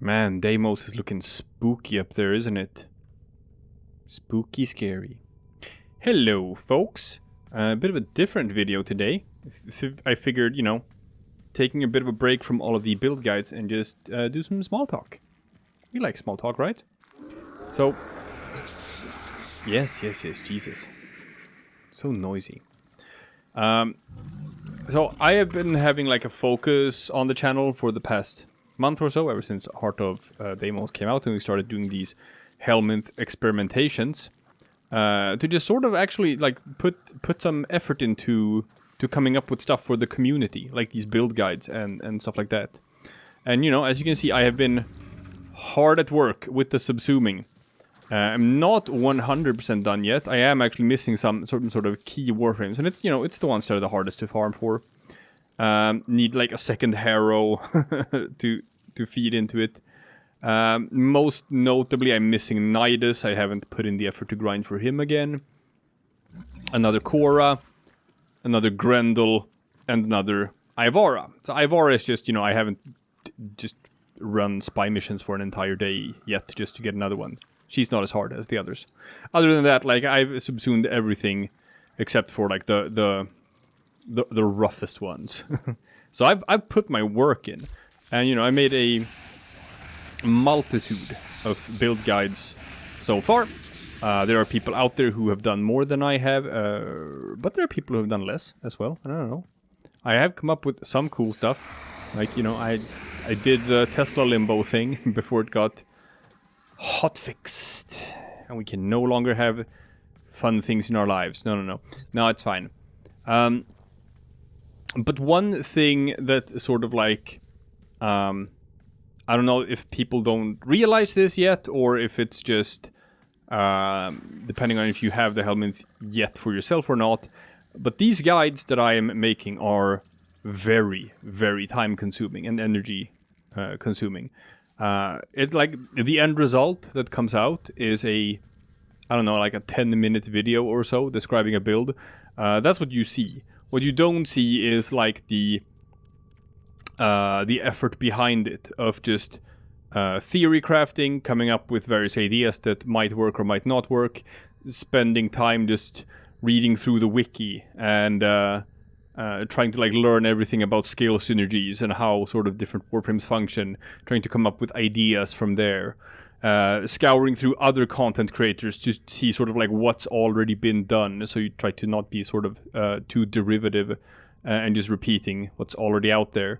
Man, Deimos is looking spooky up there, isn't it? Spooky scary. Hello, folks. A bit of a different video today. I figured, taking a bit of a break from all of the build guides and just do some small talk. We like small talk, right? So, yes, Jesus. So noisy. So I have been having like a focus on the channel for the past month or so, ever since Heart of Deimos came out and we started doing these Helminth experimentations. To just sort of actually like put some effort into coming up with stuff for the community, like these build guides and stuff like that. And as you can see, I have been hard at work with the subsuming. I'm not 100% done yet. I am actually missing some sort of key Warframes, and it's it's the ones that are the hardest to farm for. Need like a second harrow to feed into it. Most notably, I'm missing Nidus. I haven't put in the effort to grind for him again. Another Korra, another Grendel, and another Ivara. So Ivara is just, I haven't just run spy missions for an entire day yet just to get another one. She's not as hard as the others. Other than that, like, I've subsumed everything except for like the roughest ones. So I've put my work in, and I made a multitude of build guides so far. There are people out there who have done more than I have, but there are people who have done less as well. I don't know. I have come up with some cool stuff, like I did the Tesla limbo thing before it got hotfixed, and we can no longer have fun things in our lives. No, it's fine. But one thing that sort of like, I don't know if people don't realize this yet, or if it's just, depending on if you have the Helminth yet for yourself or not, but these guides that I am making are very, very time consuming and energy consuming. It like the end result that comes out is like a 10-minute video or so describing a build. That's what you see. What you don't see is like the effort behind it of just theory crafting, coming up with various ideas that might work or might not work, spending time just reading through the wiki and trying to like learn everything about scale synergies and how sort of different Warframes function, trying to come up with ideas from there, scouring through other content creators to see sort of like what's already been done, so you try to not be sort of too derivative and just repeating what's already out there.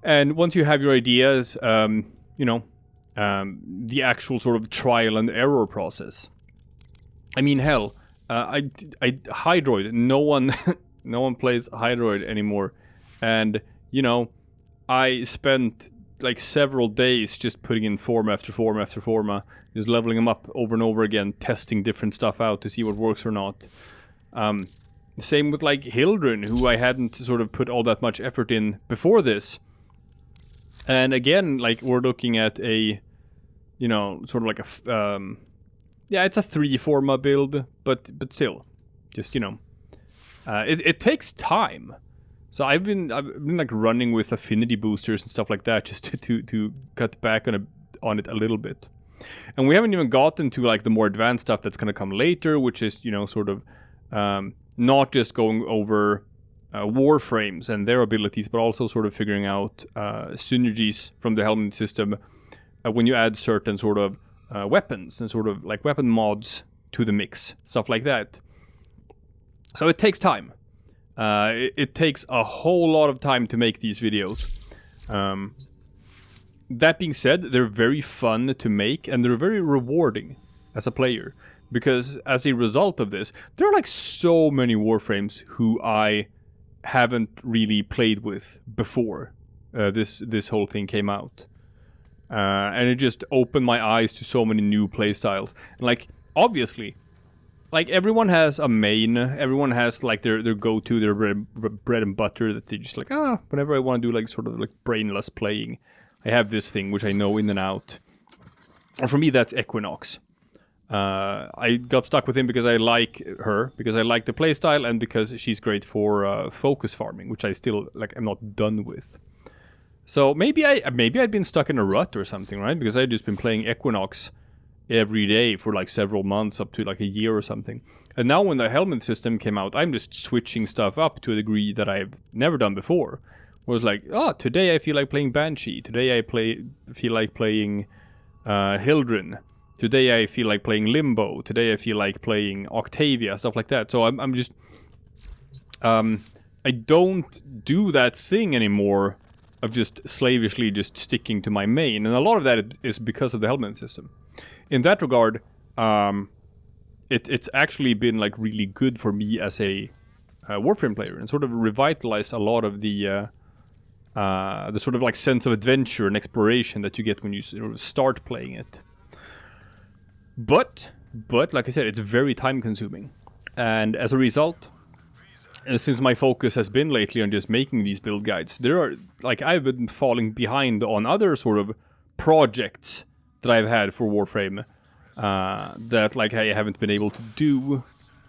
And once you have your ideas, the actual sort of trial and error process. I mean, hell, I Hydroid. No one plays Hydroid anymore, and I spent like several days just putting in form after form after forma, just leveling them up over and over again, testing different stuff out to see what works or not. Same with like Hildryn, who I hadn't sort of put all that much effort in before this. And again, like, we're looking at a, sort of like a, it's a 3-forma build, but still, just, it takes time. So I've been like running with affinity boosters and stuff like that just to cut back on it a little bit. And we haven't even gotten to like the more advanced stuff that's going to come later, which is, sort of not just going over Warframes and their abilities, but also sort of figuring out synergies from the Helminth system when you add certain sort of weapons and sort of like weapon mods to the mix, stuff like that. So it takes time. It takes a whole lot of time to make these videos. That being said, they're very fun to make and they're very rewarding as a player, because as a result of this, there are like so many Warframes who I haven't really played with before this whole thing came out, and it just opened my eyes to so many new playstyles. Like, obviously, like, everyone has a main, everyone has like their go-to, their bread and butter that they just like, whenever I want to do like sort of like brainless playing, I have this thing which I know in and out. And for me, that's Equinox. I got stuck with him because I like her, because I like the playstyle, and because she's great for focus farming, which I still, like, I'm not done with. So maybe I'd been stuck in a rut or something, right? Because I'd just been playing Equinox every day for like several months, up to like a year or something. And now when the Helminth system came out, I'm just switching stuff up to a degree that I've never done before. Where it's like, oh, today I feel like playing Banshee. Today I feel like playing Hildren. Today I feel like playing Limbo. Today I feel like playing Octavia, stuff like that. So I'm just... I don't do that thing anymore of just slavishly just sticking to my main. And a lot of that is because of the Helminth system. In that regard, it's actually been like really good for me as a Warframe player, and sort of revitalized a lot of the sort of like sense of adventure and exploration that you get when you sort of start playing it. But like I said, it's very time consuming, and as a result, since my focus has been lately on just making these build guides, I've been falling behind on other sort of projects that I've had for Warframe that like I haven't been able to do.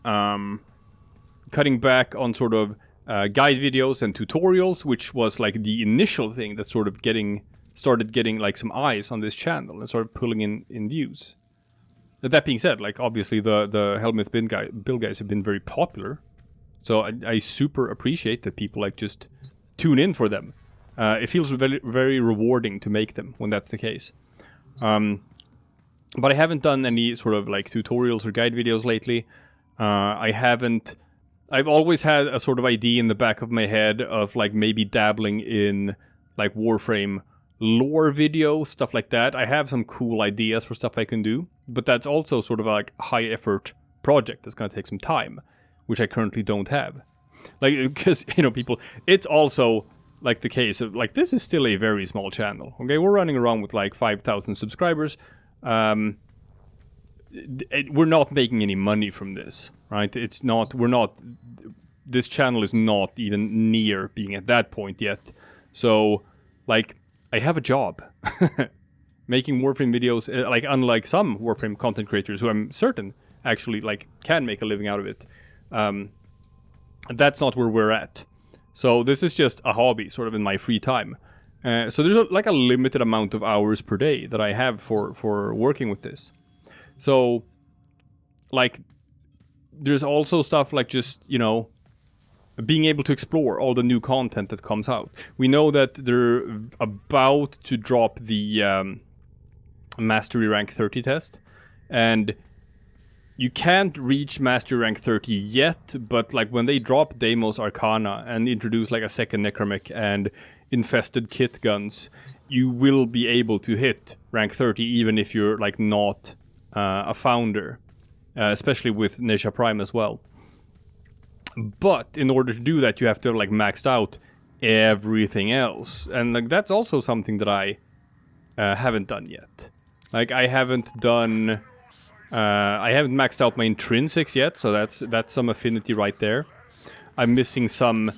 Cutting back on sort of guide videos and tutorials, which was like the initial thing that sort of started getting like some eyes on this channel and started pulling in views. That being said, like obviously the Helminth build guides have been very popular, so I super appreciate that people like just tune in for them. It feels very, very rewarding to make them when that's the case. But I haven't done any sort of like tutorials or guide videos lately. I've always had a sort of idea in the back of my head of like maybe dabbling in like Warframe lore videos, stuff like that. I have some cool ideas for stuff I can do, but that's also sort of like a high effort project that's going to take some time, which I currently don't have. Like, because, you know, people, it's also like the case of like, this is still a very small channel. Okay, we're running around with like 5,000 subscribers. We're not making any money from this, right? This channel is not even near being at that point yet. So, like, I have a job. Making Warframe videos, like, unlike some Warframe content creators who I'm certain actually, like, can make a living out of it. That's not where we're at. So this is just a hobby, sort of in my free time. So there's like a limited amount of hours per day that I have for working with this. So, like, there's also stuff like just, you know, being able to explore all the new content that comes out. We know that they're about to drop the Mastery Rank 30 test, and you can't reach Mastery Rank 30 yet, but like when they drop Deimos Arcana and introduce like a second Necromech and infested kit guns, you will be able to hit rank 30 even if you're like not a founder, especially with Nesha Prime as well. But in order to do that, you have to have like maxed out everything else, and like that's also something that I haven't done yet. Like I haven't maxed out my intrinsics yet, so that's some affinity right there. I'm missing some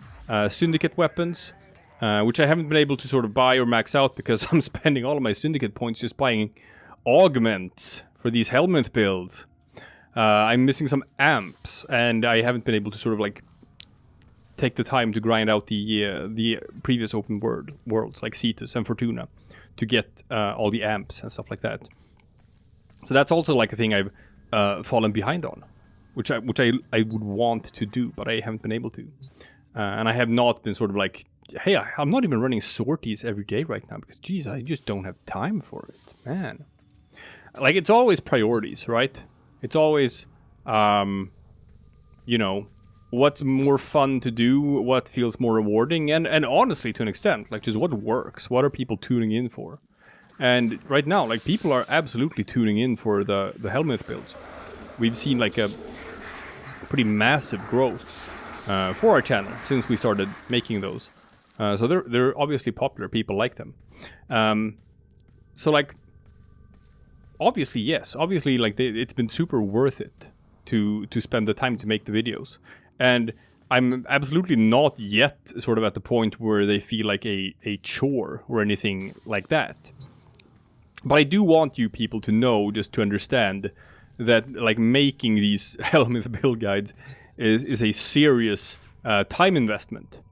syndicate weapons, which I haven't been able to sort of buy or max out because I'm spending all of my syndicate points just buying augments for these Helminth builds. I'm missing some amps, and I haven't been able to sort of like take the time to grind out the previous open worlds like Cetus and Fortuna to get all the amps and stuff like that. So that's also like a thing I've fallen behind on, which I would want to do, but I haven't been able to. And I have not been sort of like, hey, I'm not even running sorties every day right now because, geez, I just don't have time for it, man. Like, it's always priorities, right? It's always, you know, what's more fun to do, what feels more rewarding, and honestly, to an extent, like, just what works, what are people tuning in for? And right now, like, people are absolutely tuning in for the Helminth builds. We've seen, like, a pretty massive growth for our channel since we started making those. So they're obviously popular, people like them. So, like, obviously, yes. Obviously, like, it's been super worth it to spend the time to make the videos. And I'm absolutely not yet sort of at the point where they feel like a chore or anything like that. But I do want you people to know, just to understand, that, like, making these Helminth build guides is a serious time investment.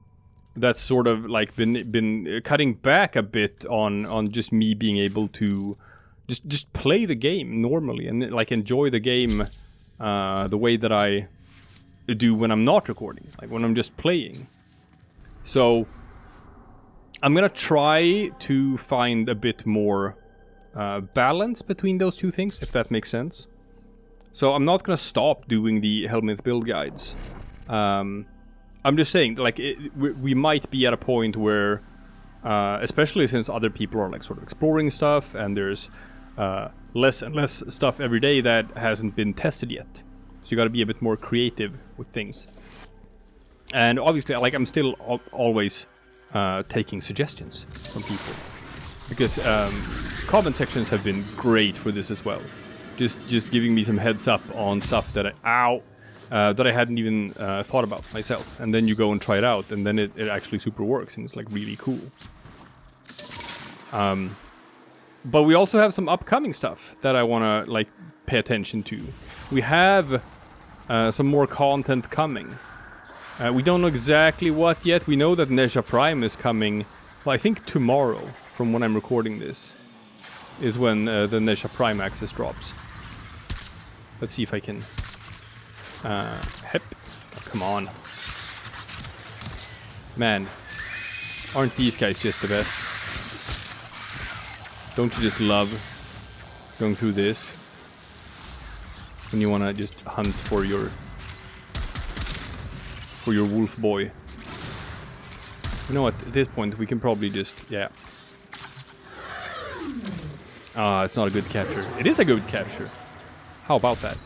that's sort of like been cutting back a bit on just me being able to just play the game normally and like enjoy the game the way that I do when I'm not recording, like when I'm just playing. So I'm gonna try to find a bit more balance between those two things, if that makes sense. So I'm not gonna stop doing the Helminth build guides. I'm just saying, like, we might be at a point where, especially since other people are like sort of exploring stuff, and there's less and less stuff every day that hasn't been tested yet. So you got to be a bit more creative with things. And obviously, like, I'm still always taking suggestions from people, because comment sections have been great for this as well. Just giving me some heads up on stuff that that I hadn't even thought about myself, and then you go and try it out, and then it actually super works, and it's like really cool. But we also have some upcoming stuff that I want to like pay attention to. We have some more content coming. We don't know exactly what yet. We know that Nesha Prime is coming, well, I think tomorrow, from when I'm recording this, is when the Nesha Prime access drops. Let's see if I can... Hep. Oh, come on. Man. Aren't these guys just the best? Don't you just love going through this? When you wanna just hunt for your wolf boy. You know what, at this point we can probably just, yeah. It's not a good capture. It is a good capture. How about that?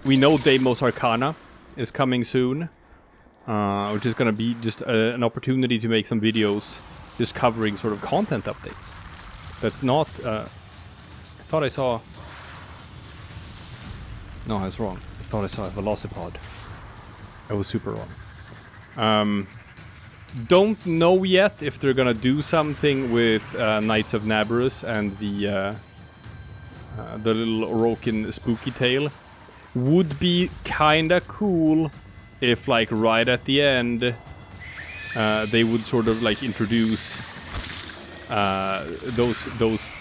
We know Deimos Arcana is coming soon, which is gonna be just an opportunity to make some videos just covering sort of content updates. That's not, I thought I saw... No, I was wrong. I thought I saw a Velocipod. I was super wrong. Don't know yet if they're gonna do something with Knights of Nabarus and the little Orokin spooky tale. Would be kinda cool if, like, right at the end, they would sort of like introduce those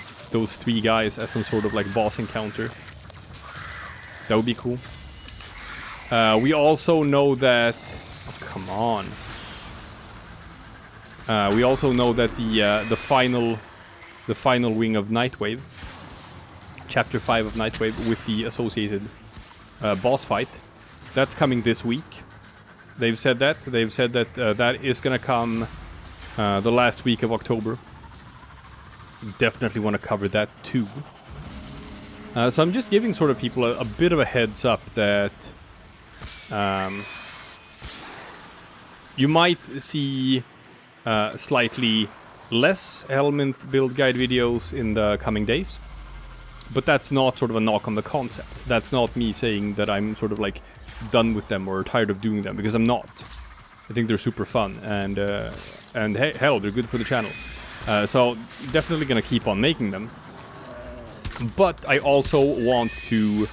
three guys as some sort of like boss encounter. That would be cool. We also know that... Oh, come on. We also know that the final wing of Nightwave, Chapter 5 of Nightwave, with the associated boss fight, that's coming this week. They've said that. They've said that that is gonna come the last week of October. Definitely want to cover that too. So I'm just giving sort of people a bit of a heads up that you might see slightly less Helminth build guide videos in the coming days. But that's not sort of a knock on the concept. That's not me saying that I'm sort of like done with them or tired of doing them, because I'm not. I think they're super fun, and hey, hell, they're good for the channel. So definitely gonna keep on making them. But I also want to...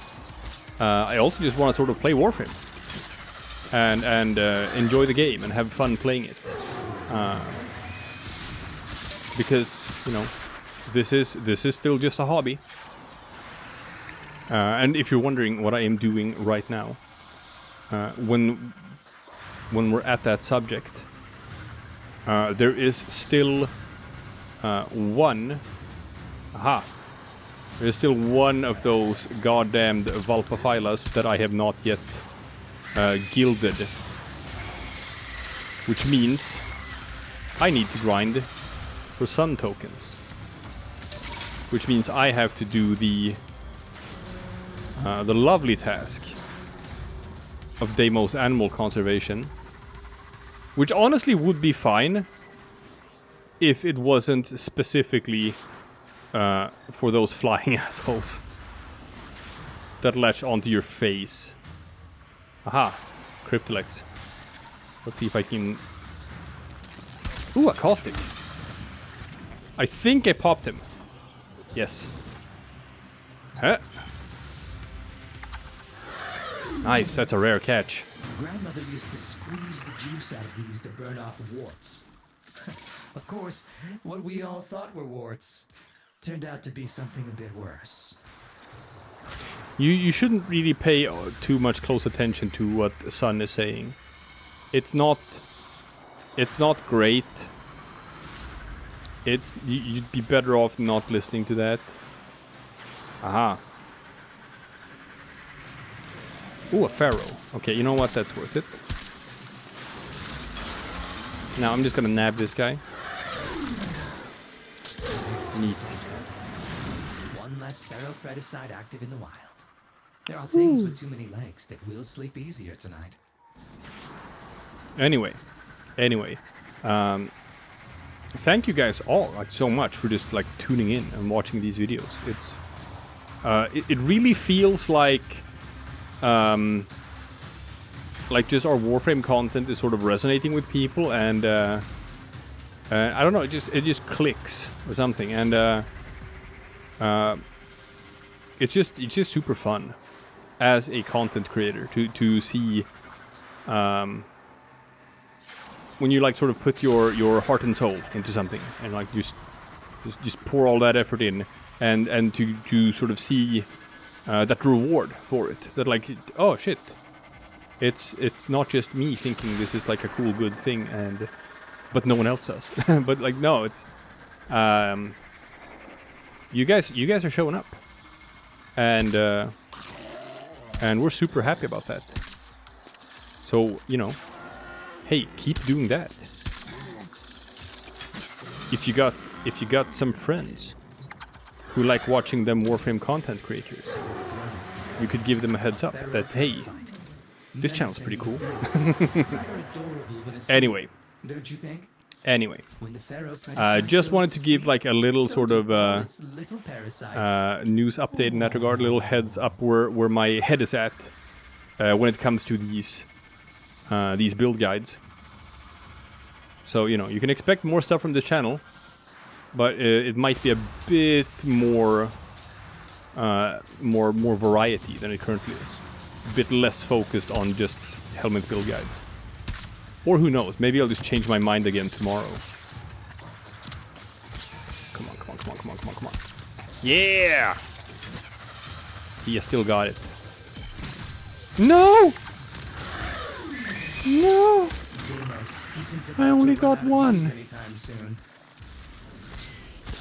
I also just want to sort of play Warframe. And enjoy the game and have fun playing it. Because, you know, this is still just a hobby. And if you're wondering what I am doing right now, when we're at that subject, there is still one... Aha! There's still one of those goddamned Valpaphilas that I have not yet gilded. Which means I need to grind for sun tokens. Which means I have to do the lovely task of Deimos animal conservation. Which honestly would be fine if it wasn't specifically for those flying assholes that latch onto your face. Aha, Cryptolex. Let's see if I can... Ooh, a caustic. I think I popped him. Yes. Huh? Nice, that's a rare catch. Grandmother used to squeeze the juice out of these to burn off warts. Of course, what we all thought were warts turned out to be something a bit worse. You shouldn't really pay too much close attention to what Sun is saying. It's not great. You'd be better off not listening to that. Aha. Ooh, a pharaoh. Okay, you know what? That's worth it. Now I'm just gonna nab this guy. Neat. One less ferrofreticide active in the wild. There are things with too many legs that will sleep easier tonight. Anyway, thank you guys all like so much for just like tuning in and watching these videos. It's it really feels like just our Warframe content is sort of resonating with people, and I don't know, it just clicks or something, and it's just super fun as a content creator to see when you like sort of put your heart and soul into something and like just pour all that effort in, and to sort of see that reward for it, that like, oh shit, it's not just me thinking this is like a cool good thing, but no one else does. But like, no, it's you guys are showing up, and we're super happy about that. So, you know, hey, keep doing that. If you got some friends who like watching them Warframe content creators, you could give them a heads up that, hey, this channel's pretty cool. Anyway, don't you think? Anyway, just wanted to give like a little sort of news update in that regard, a little heads up where my head is at when it comes to these build guides. So, you know, you can expect more stuff from this channel, but it might be a bit more variety than it currently is. A bit less focused on just Helminth build guides. Or who knows, maybe I'll just change my mind again tomorrow. Come on. Yeah! See, I still got it. No! No! I only got one.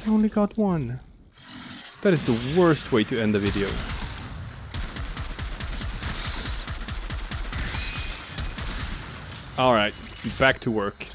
I only got one. That is the worst way to end the video. Alright, back to work.